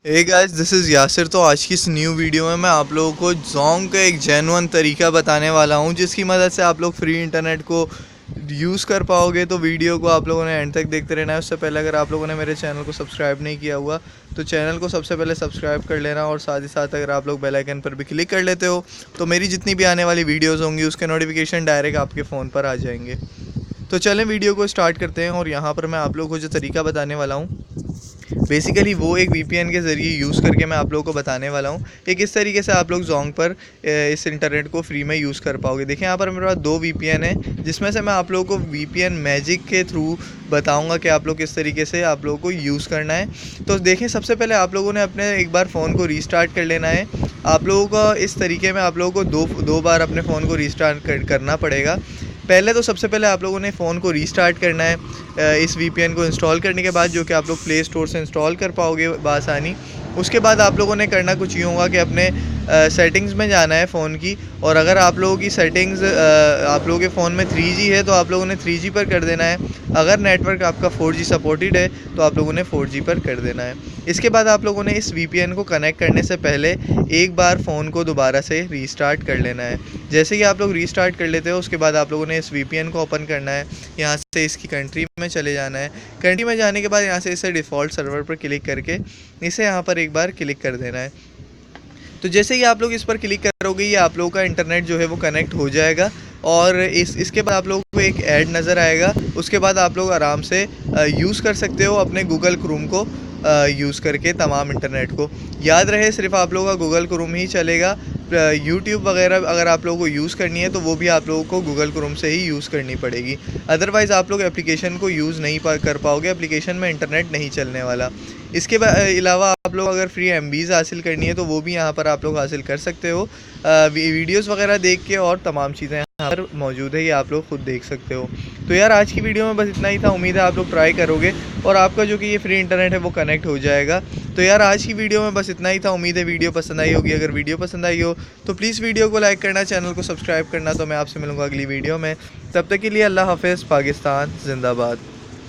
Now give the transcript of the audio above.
Hey guys, this is Yasir. तो आज की इस न्यू वीडियो में मैं आप लोगों को जोंग का एक जेन्युइन तरीका बताने वाला हूं, जिसकी मदद से आप लोग फ्री इंटरनेट को यूज़ कर पाओगे। तो वीडियो को आप लोगों ने एंड तक देखते रहना है। उससे पहले अगर आप लोगों ने मेरे चैनल को सब्सक्राइब नहीं किया हुआ तो चैनल को सबसे पहले सब्सक्राइब कर लेना, और साथ ही साथ अगर आप लोग बेल आइकन पर भी क्लिक कर लेते हो तो मेरी जितनी भी आने वाली वीडियोज़ होंगी उसके नोटिफिकेशन डायरेक्ट आपके फ़ोन पर आ जाएंगे। तो चलें वीडियो को स्टार्ट करते हैं। और यहाँ पर मैं आप लोगों को जो तरीका बताने वाला हूँ, बेसिकली वो एक वीपीएन के ज़रिए यूज़ करके मैं आप लोगों को बताने वाला हूँ। एक इस तरीके से आप लोग जोंग पर इस इंटरनेट को फ्री में यूज़ कर पाओगे। देखिए यहाँ पर मेरे पास दो वीपीएन है, जिसमें से मैं आप लोगों को वीपीएन मैजिक के थ्रू बताऊंगा कि आप लोग किस तरीके से आप लोगों को यूज़ करना है। तो देखें, सबसे पहले आप लोगों ने अपने एक बार फ़ोन को रीस्टार्ट कर लेना है। आप लोगों का इस तरीके में आप लोगों को दो बार अपने फ़ोन को रीस्टार्ट करना पड़ेगा। पहले तो सबसे पहले आप लोगों ने फ़ोन को रीस्टार्ट करना है इस वीपीएन को इंस्टॉल करने के बाद, जो कि आप लोग प्ले स्टोर से इंस्टॉल कर पाओगे बआसानी। उसके बाद आप लोगों ने करना कुछ यूँ होगा कि अपने सेटिंग्स में जाना है फ़ोन की, और अगर आप लोगों की सेटिंग्स आप लोगों के फ़ोन में 3G है तो आप लोगों ने 3G पर कर देना है। अगर नेटवर्क आपका 4G सपोर्टेड है तो आप लोगों ने 4G पर कर देना है। इसके बाद आप लोगों ने इस वीपीएन को कनेक्ट करने से पहले एक बार फ़ोन को दोबारा से रीस्टार्ट कर लेना है। जैसे कि आप लोग रीस्टार्ट कर लेते हो, उसके बाद आप लोगों ने इस वीपीएन को ओपन करना है। यहाँ से इसकी कंट्री में चले जाना है। कंट्री में जाने के बाद यहाँ से इसे डिफ़ॉल्ट सर्वर पर क्लिक करके इसे यहाँ पर एक बार क्लिक कर देना है। तो जैसे ही आप लोग इस पर क्लिक करोगे, ये आप लोगों का इंटरनेट जो है वो कनेक्ट हो जाएगा। और इसके बाद आप लोगों को एक ऐड नज़र आएगा। उसके बाद आप लोग आराम से यूज़ कर सकते हो अपने गूगल क्रोम को यूज़ करके तमाम इंटरनेट को। याद रहे, सिर्फ आप लोगों का गूगल क्रोम ही चलेगा। यूट्यूब वगैरह अगर आप लोगों को यूज़ करनी है तो वो भी आप लोगों को गूगल क्रोम से ही यूज़ करनी पड़ेगी। अदरवाइज़ आप लोग एप्लीकेशन को यूज़ नहीं कर पाओगे, एप्लीकेशन में इंटरनेट नहीं चलने वाला। इसके अलावा आप लोग अगर फ्री एमबीज़ हासिल करनी है तो वो भी यहाँ पर आप लोग हासिल कर सकते हो। वीडियोस वगैरह देख के, और तमाम चीज़ें यहाँ पर मौजूद है, ये आप लोग खुद देख सकते हो। तो यार, आज की वीडियो में बस इतना ही था। उम्मीद है आप लोग ट्राई करोगे और आपका जो कि ये फ्री इंटरनेट है वो कनेक्ट हो जाएगा। तो यार, आज की वीडियो में बस इतना ही था। उम्मीद है वीडियो पसंद आई होगी। अगर वीडियो पसंद आई हो तो प्लीज़ वीडियो को लाइक करना, चैनल को सब्सक्राइब करना। तो मैं आपसे मिलूँगा अगली वीडियो में। तब तक के लिए अल्लाह हाफ़िज़। पाकिस्तान जिंदाबाद।